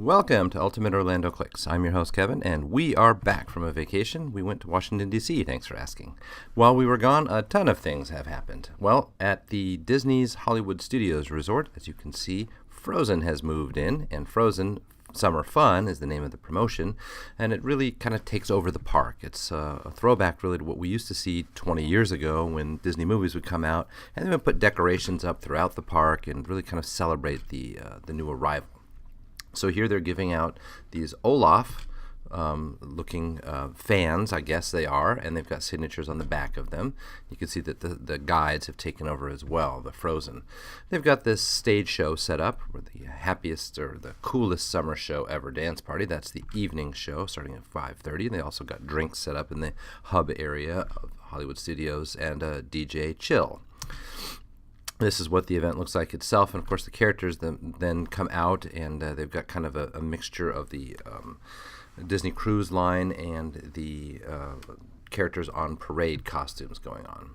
Welcome to Ultimate Orlando Clicks. I'm your host, Kevin, and we are back from a vacation. We went to Washington, D.C., thanks for asking. While we were gone, a ton of things have happened. Well, at the Disney's Hollywood Studios Resort, as you can see, Frozen has moved in, and Frozen Summer Fun is the name of the promotion, and it really kind of takes over the park. It's a throwback really to what we used to see 20 years ago when Disney movies would come out, and they would put decorations up throughout the park and really kind of celebrate the new arrival. So here they're giving out these Olaf looking fans, I guess they are, and they've got signatures on the back of them. You can see that the guides have taken over as well, the Frozen. They've got this stage show set up for the happiest or the coolest summer show ever dance party. That's the evening show starting at 5:30. They also got drinks set up in the hub area of Hollywood Studios and a DJ chill. This is what the event looks like itself, and of course the characters then come out, and they've got kind of a mixture of the Disney Cruise Line and the characters on parade costumes going on.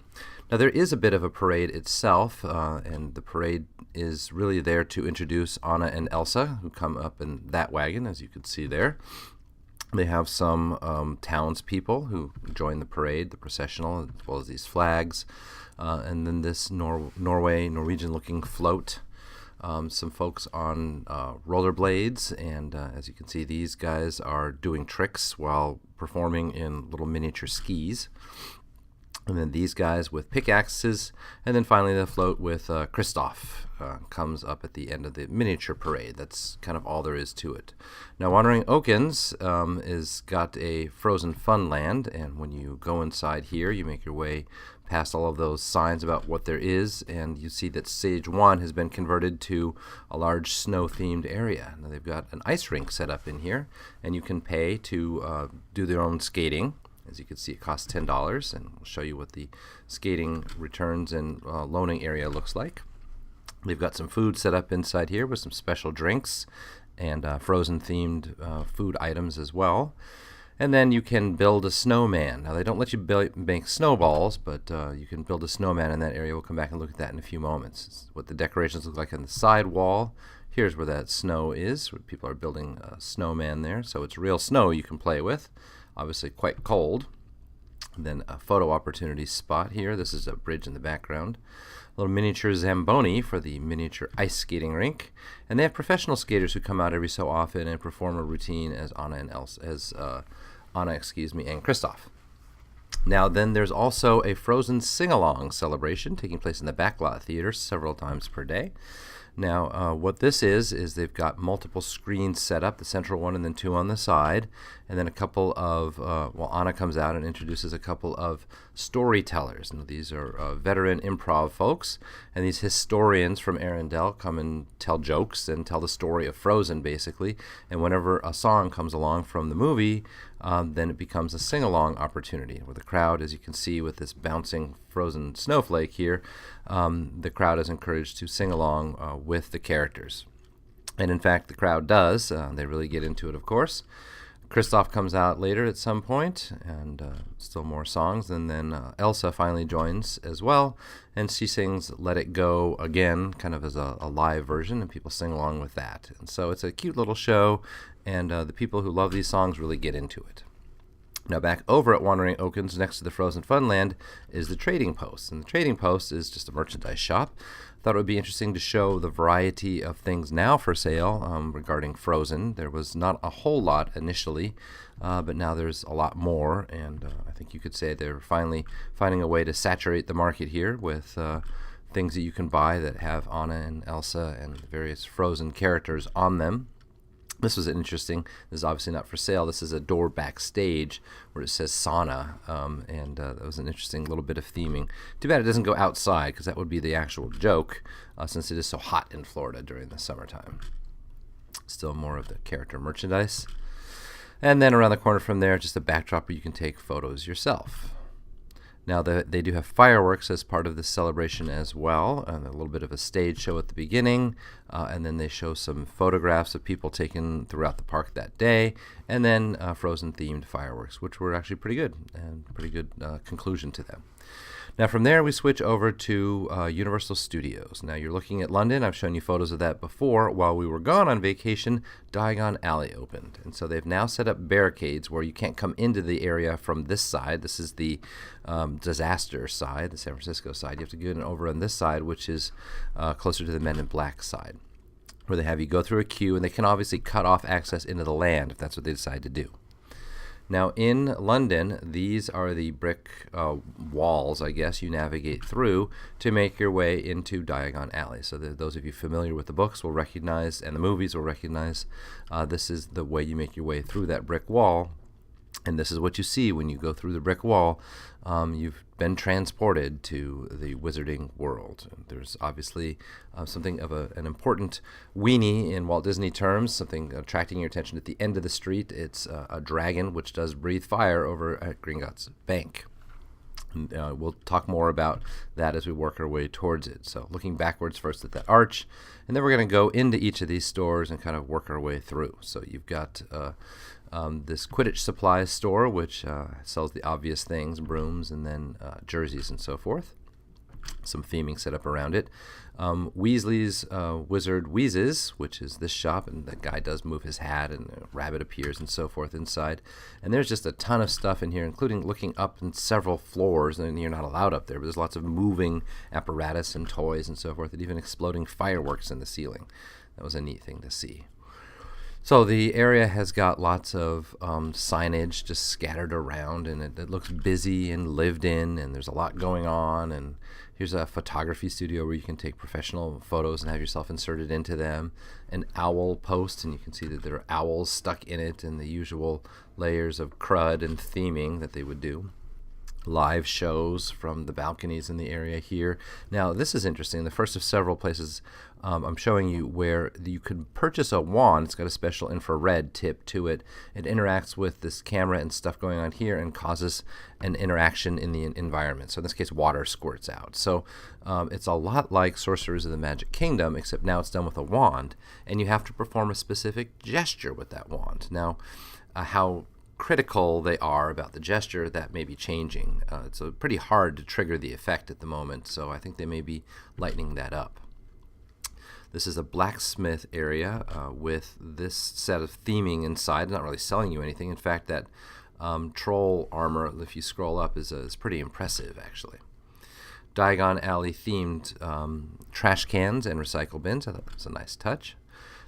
Now there is a bit of a parade itself, and the parade is really there to introduce Anna and Elsa, who come up in that wagon, as you can see there. They have some townspeople who join the parade, the processional, as well as these flags. And then this Norwegian-looking float. Some folks on rollerblades, and as you can see, these guys are doing tricks while performing in little miniature skis. And then these guys with pickaxes, and then finally the float with Kristoff comes up at the end of the miniature parade. That's kind of all there is to it. Now, Wandering Oakens is got a Frozen Funland, and when you go inside here, you make your way past all of those signs about what there is, and you see that Stage 1 has been converted to a large snow-themed area. Now, they've got an ice rink set up in here, and you can pay to do their own skating. As you can see, it costs $10, and we'll show you what the skating returns and loaning area looks like. They've got some food set up inside here with some special drinks and Frozen-themed food items as well. And then you can build a snowman. Now, they don't let you make snowballs, but you can build a snowman in that area. We'll come back and look at that in a few moments. It's what the decorations look like on the side wall. Here's where that snow is, where people are building a snowman there. So it's real snow you can play with. Obviously quite cold. And then a photo opportunity spot here. This is a bridge in the background. A little miniature Zamboni for the miniature ice skating rink. And they have professional skaters who come out every so often and perform a routine as Anna and Kristoff. Now then, there's also a Frozen sing-along celebration taking place in the Backlot Theater several times per day. Now, what this is they've got multiple screens set up, the central one and then two on the side, and then a couple of, Anna comes out and introduces a couple of storytellers. Now, these are veteran improv folks, and these historians from Arendelle come and tell jokes and tell the story of Frozen, basically, and whenever a song comes along from the movie, then it becomes a sing-along opportunity, where the crowd, as you can see with this bouncing Frozen snowflake here, the crowd is encouraged to sing along with the characters. And in fact, the crowd does. They really get into it, of course. Kristoff comes out later at some point, and still more songs, and then Elsa finally joins as well, and she sings Let It Go again, kind of as a live version, and people sing along with that. And so it's a cute little show, and the people who love these songs really get into it. Now, back over at Wandering Oakens, next to the Frozen Funland, is the Trading Post. And the Trading Post is just a merchandise shop. Thought it would be interesting to show the variety of things now for sale regarding Frozen. There was not a whole lot initially, but now there's a lot more. And I think you could say they're finally finding a way to saturate the market here with things that you can buy that have Anna and Elsa and various Frozen characters on them. This was interesting. This is obviously not for sale. This is a door backstage where it says sauna, and that was an interesting little bit of theming. Too bad it doesn't go outside, because that would be the actual joke, since it is so hot in Florida during the summertime. Still more of the character merchandise. And then around the corner from there, just a backdrop where you can take photos yourself. Now, they do have fireworks as part of this celebration as well, and a little bit of a stage show at the beginning, and then they show some photographs of people taken throughout the park that day, and then Frozen-themed fireworks, which were actually pretty good, and pretty good conclusion to them. Now from there we switch over to Universal Studios. Now you're looking at London. I've shown you photos of that before. While we were gone on vacation, Diagon Alley opened. And so they've now set up barricades where you can't come into the area from this side. This is the disaster side, the San Francisco side. You have to get over on this side, which is closer to the Men in Black side, where they have you go through a queue, and they can obviously cut off access into the land if that's what they decide to do. Now in London, these are the brick walls, I guess, you navigate through to make your way into Diagon Alley. So those of you familiar with the books will recognize, and the movies will recognize, this is the way you make your way through that brick wall. And this is what you see when you go through the brick wall. You've been transported to the wizarding world. There's obviously something of an important weenie in Walt Disney terms, something attracting your attention at the end of the street. It's a dragon which does breathe fire over at Gringotts Bank. And, we'll talk more about that as we work our way towards it. So looking backwards first at that arch, and then we're going to go into each of these stores and kind of work our way through. So you've got this Quidditch supplies store, which sells the obvious things, brooms and then jerseys and so forth. Some theming set up around it. Weasley's Wizard Wheezes, which is this shop, and the guy does move his hat, and a rabbit appears and so forth inside. And there's just a ton of stuff in here, including looking up in several floors, and you're not allowed up there, but there's lots of moving apparatus and toys and so forth, and even exploding fireworks in the ceiling. That was a neat thing to see. So the area has got lots of signage just scattered around, and it looks busy and lived in, and there's a lot going on. And here's a photography studio where you can take professional photos and have yourself inserted into them. An owl post, and you can see that there are owls stuck in it, and the usual layers of crud and theming that they would do. Live shows from the balconies in the area here. Now this is interesting, the first of several places I'm showing you where you could purchase a wand. It's got a special infrared tip to it. It interacts with this camera and stuff going on here and causes an interaction in the environment. So in this case, water squirts out. So it's a lot like Sorcerers of the Magic Kingdom, except now it's done with a wand, and you have to perform a specific gesture with that wand. Now how critical they are about the gesture, that may be changing. It's pretty hard to trigger the effect at the moment, so I think they may be lightening that up. This is a blacksmith area with this set of theming inside. Not really selling you anything. In fact, that troll armor, if you scroll up, is pretty impressive, actually. Diagon Alley themed trash cans and recycle bins. I thought that was a nice touch.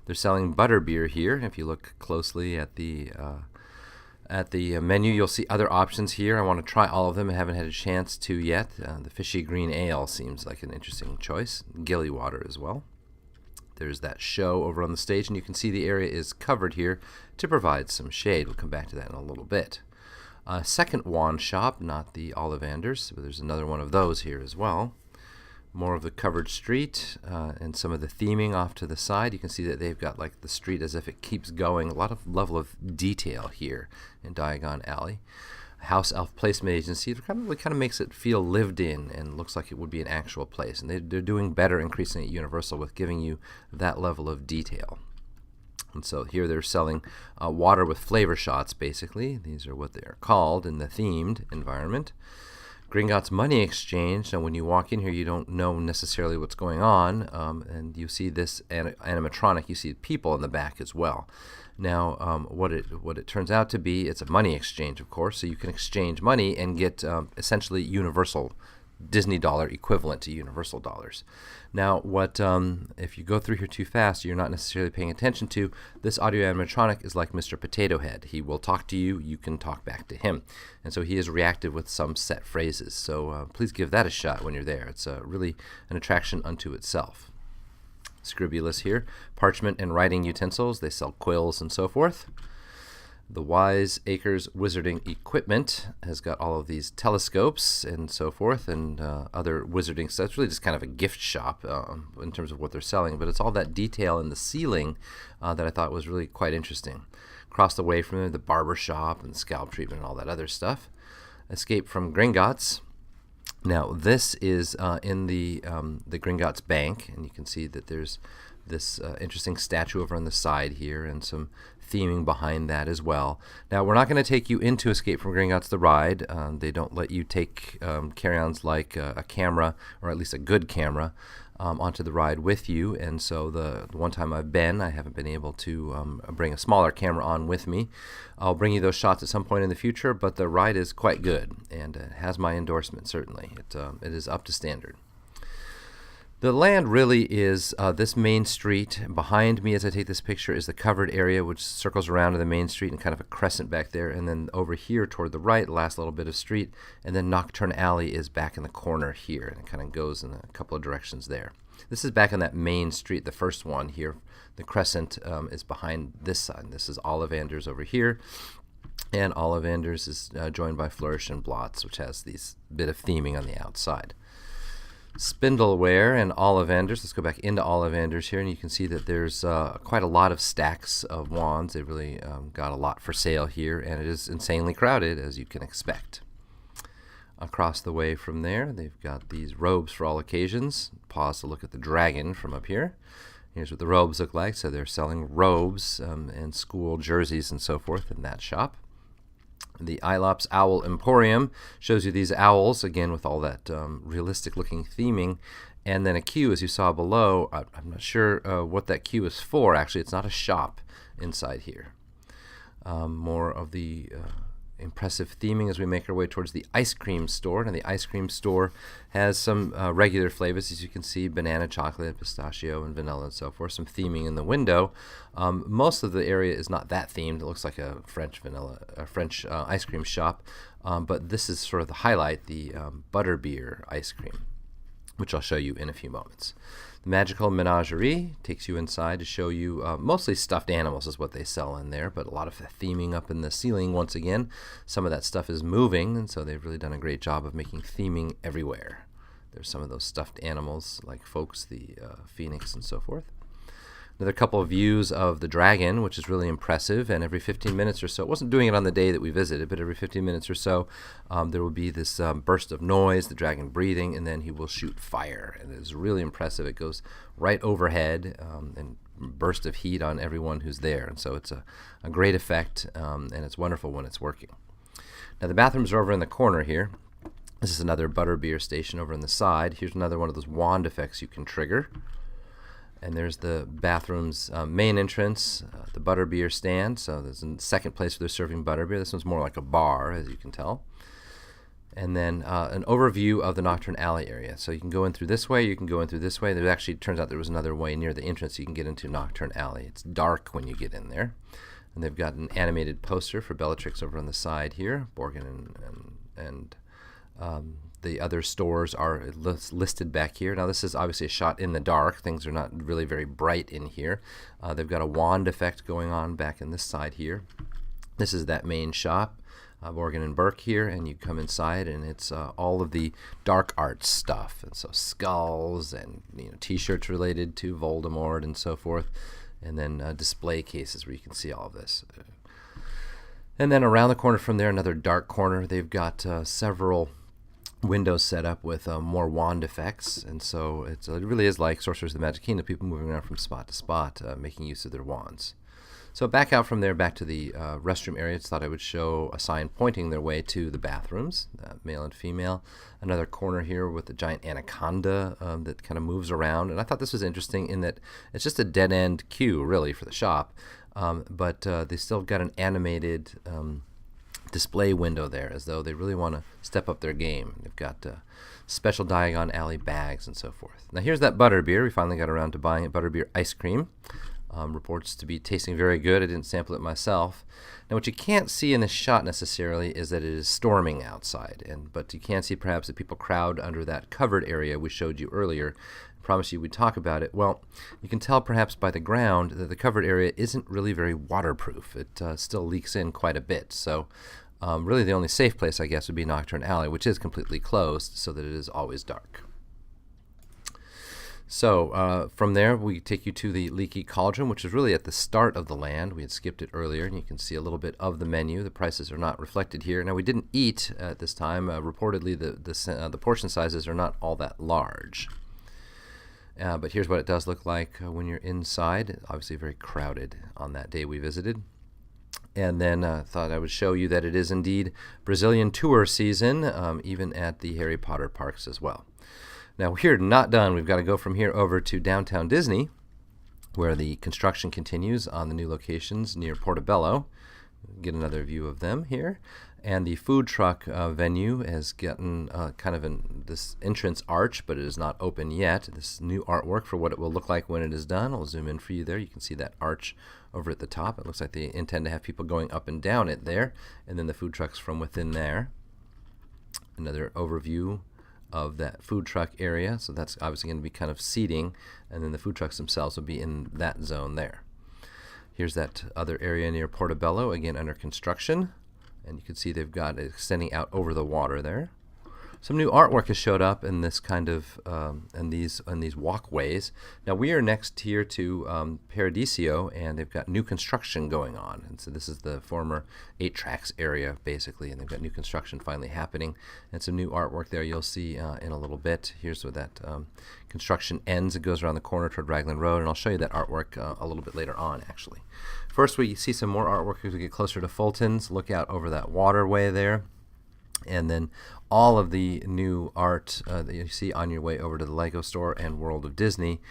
They're selling butterbeer here. If you look closely at the menu, you'll see other options here. I want to try all of them. I haven't had a chance to yet. The fishy green ale seems like an interesting choice. Gilly water as well. There's that show over on the stage, and you can see the area is covered here to provide some shade. We'll come back to that in a little bit. Second wand shop, not the Ollivanders, but there's another one of those here as well. More of the covered street and some of the theming off to the side. You can see that they've got like the street as if it keeps going. A lot of level of detail here in Diagon Alley. House Elf Placement Agency, it kind of makes it feel lived in and looks like it would be an actual place. And they're doing better increasingly at Universal with giving you that level of detail. And so here they're selling water with flavor shots, basically. These are what they are called in the themed environment. Gringotts Money Exchange. Now when you walk in here, you don't know necessarily what's going on, and you see this animatronic. You see people in the back as well. Now what it turns out to be, it's a money exchange, of course, so you can exchange money and get essentially universal Disney dollar equivalent to universal dollars. Now what if you go through here too fast, you're not necessarily paying attention to, this audio animatronic is like Mr. Potato Head. He will talk to you, you can talk back to him, and so he is reactive with some set phrases. So please give that a shot when you're there. It's really an attraction unto itself. Scribulous here, parchment and writing utensils. They sell quills and so forth. The Wise Acres Wizarding Equipment has got all of these telescopes and so forth, and other wizarding stuff. It's really just kind of a gift shop in terms of what they're selling, but it's all that detail in the ceiling that I thought was really quite interesting. Across the way from there, the barber shop and scalp treatment and all that other stuff. Escape from Gringotts. Now this is in the Gringotts Bank, and you can see that there's this interesting statue over on the side here, and some theming behind that as well. Now, we're not going to take you into Escape from Gringotts the ride. They don't let you take carry-ons like a camera, or at least a good camera, onto the ride with you, and so the one time I've been, I haven't been able to bring a smaller camera on with me. I'll bring you those shots at some point in the future, but the ride is quite good, and it has my endorsement, certainly. It is up to standard. The land really is this main street. Behind me as I take this picture is the covered area, which circles around to the main street and kind of a crescent back there. And then over here toward the right, the last little bit of street. And then Nocturne Alley is back in the corner here. And it kind of goes in a couple of directions there. This is back on that main street, the first one here. The crescent is behind this side. This is Ollivanders over here. And Ollivanders is joined by Flourish and Blots, which has these bit of theming on the outside. Spindleware and Ollivanders. Let's go back into Ollivanders here, and you can see that there's quite a lot of stacks of wands. They really got a lot for sale here, and it is insanely crowded, as you can expect. Across the way from there, they've got these robes for all occasions. Pause to look at the dragon from up here. Here's what the robes look like. So they're selling robes and school jerseys and so forth in that shop. The Ilops Owl Emporium shows you these owls, again with all that realistic looking theming, and then a queue as you saw below. I'm not sure what that queue is for. Actually, it's not a shop inside here. More of the impressive theming as we make our way towards the ice cream store. Now the ice cream store has some regular flavors, as you can see: banana, chocolate, pistachio, and vanilla, and so forth. Some theming in the window. Most of the area is not that themed. It looks like a French ice cream shop, but this is sort of the highlight: the butterbeer ice cream, which I'll show you in a few moments. The Magical Menagerie takes you inside to show you mostly stuffed animals is what they sell in there, but a lot of theming up in the ceiling once again. Some of that stuff is moving, and so they've really done a great job of making theming everywhere. There's some of those stuffed animals like Folks, the phoenix, and so forth. Another couple of views of the dragon, which is really impressive, and every 15 minutes or so, it wasn't doing it on the day that we visited, but every 15 minutes or so, there will be this burst of noise, the dragon breathing, and then he will shoot fire. And it is really impressive. It goes right overhead and burst of heat on everyone who's there. And so it's a great effect, and it's wonderful when it's working. Now the bathrooms are over in the corner here. This is another butterbeer station over on the side. Here's another one of those wand effects you can trigger. And there's the bathroom's main entrance, the butterbeer stand. So there's a second place where they're serving butterbeer. This one's more like a bar, as you can tell. And then an overview of the Nocturne Alley area. So you can go in through this way, you can go in through this way. There actually turns out there was another way near the entrance you can get into Nocturne Alley. It's dark when you get in there. And they've got an animated poster for Bellatrix over on the side here. Borgin and the other stores are listed back here. Now this is obviously a shot in the dark. Things are not really very bright in here. They've got a wand effect going on back in this side here. This is that main shop, Morgan and Burke here, and you come inside and it's all of the dark arts stuff. And so skulls and t-shirts related to Voldemort and so forth. And then display cases where you can see all of this. And then around the corner from there, another dark corner. They've got several windows set up with more wand effects, and so it really is like Sorcerers of the Magic Kingdom, people moving around from spot to spot, making use of their wands. So back out from there, back to the restroom area. Just thought I would show a sign pointing their way to the bathrooms, male and female. Another corner here with a giant anaconda that kind of moves around, and I thought this was interesting in that it's just a dead-end queue, really, for the shop, but they still got an animated display window there, as though they really want to step up their game. They've got special Diagon Alley bags and so forth. Now here's that butterbeer. We finally got around to buying it. Butterbeer ice cream. Reports to be tasting very good. I didn't sample it myself. Now what you can't see in this shot necessarily is that it is storming outside, but you can see perhaps that people crowd under that covered area we showed you earlier. I promised you we'd talk about it. Well, you can tell perhaps by the ground that the covered area isn't really very waterproof. It still leaks in quite a bit. So really the only safe place, I guess, would be Nocturne Alley, which is completely closed so that it is always dark. So from there, we take you to the Leaky Cauldron, which is really at the start of the land. We had skipped it earlier, and you can see a little bit of the menu. The prices are not reflected here. Now, we didn't eat at this time. Reportedly, the portion sizes are not all that large. But here's what it does look like when you're inside. Obviously very crowded on that day we visited. And then thought I would show you that it is indeed Brazilian tour season, even at the Harry Potter parks as well. Now we're not done. We've got to go from here over to downtown Disney, where the construction continues on the new locations near Portobello. Get another view of them here. And the food truck venue has gotten kind of this entrance arch, but it is not open yet. This new artwork for what it will look like when it is done. I'll zoom in for you there. You can see that arch over at the top. It looks like they intend to have people going up and down it there, and then the food trucks from within there. Another overview of that food truck area. So that's obviously going to be kind of seating, and then the food trucks themselves will be in that zone there. Here's that other area near Portobello, again under construction. And you can see they've got it extending out over the water there. Some new artwork has showed up in this kind of in these walkways. Now we are next here to Paradiso, and they've got new construction going on. And so this is the former 8 Tracks area basically, and they've got new construction finally happening, and some new artwork there you'll see in a little bit. Here's where that construction ends. It goes around the corner toward Raglan Road, and I'll show you that artwork a little bit later on actually. First, we see some more artwork as we get closer to Fulton's. Look out over that waterway there. And then all of the new art that you see on your way over to the Lego store and World of Disney.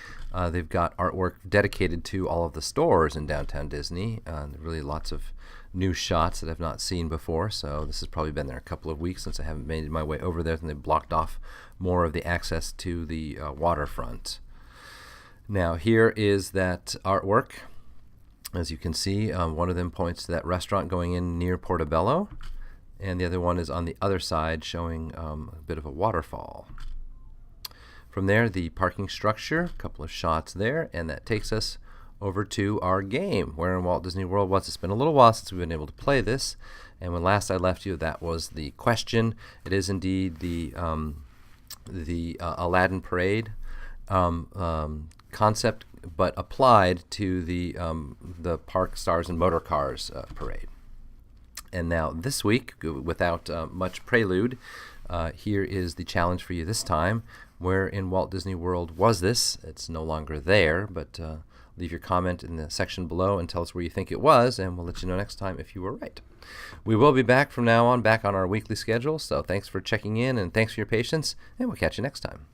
They've got artwork dedicated to all of the stores in downtown Disney. Really lots of new shots that I've not seen before. So this has probably been there a couple of weeks since I haven't made my way over there, and they've blocked off more of the access to the waterfront. Now here is that artwork. As you can see, one of them points to that restaurant going in near Portobello, and the other one is on the other side showing a bit of a waterfall. From there, the parking structure, a couple of shots there, and that takes us over to our game. Where in Walt Disney World was? It's been a little while since we've been able to play this, and when last I left you, that was the question. It is indeed the Aladdin Parade concept, but applied to the Park Stars and Motor Cars parade. And now this week, without much prelude, here is the challenge for you this time. Where in Walt Disney World was this? It's no longer there, but leave your comment in the section below and tell us where you think it was, and we'll let you know next time if you were right. We will be back from now on, back on our weekly schedule, so thanks for checking in, and thanks for your patience, and we'll catch you next time.